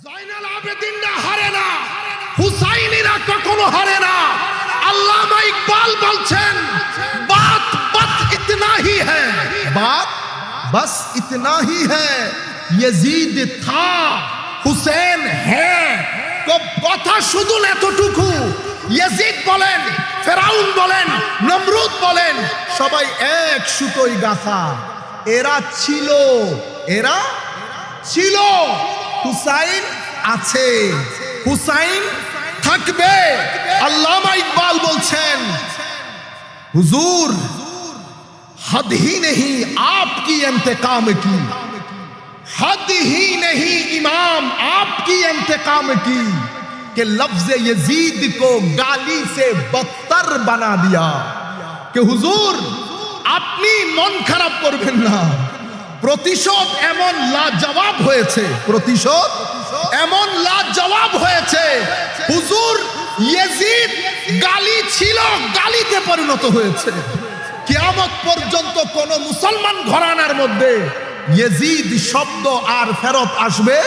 জয়নাল আবেদিনরা হারে না, হুসাইনিরা কখনো হারে না। আল্লামা ইকবাল বলছেন বাত বাত ইতনা হি হ্যায়, বাত বাস ইতনা হি হ্যায়, ইয়াজিদ থা হুসেন হ্যায়। কথা শুধু এতটুকু। ইয়াজিদ বলেন, ফেরাউন বলেন, নমরুদ বলেন, সবাই এক সুতোয় গাঁথা। এরা ছিল, এরা ছিল, হুসাইন আছে, হুসাইন থাকবে। আল্লামা ইকবাল বলছেন হুজুর हद ही नहीं आपकी इंतकाम की, हद ही नहीं इमाम आपकी इंतकाम की कि लफ्ज यजीद को गाली से बदतर बना दिया। कि হুজুর আপনি মন খারাপ করবেন না, প্রতিশোধ এমন লাজবাব হয়েছে, প্রতিশোধ এমন লাজবাব হয়েছে। হুজুর ইয়াজিদ গালি ছিল, গালিতে পরিণত হয়েছে। কিয়ামত পর্যন্ত কোন মুসলমান ঘরানার মধ্যে ইয়াজিদ শব্দ আর ফেরত আসবে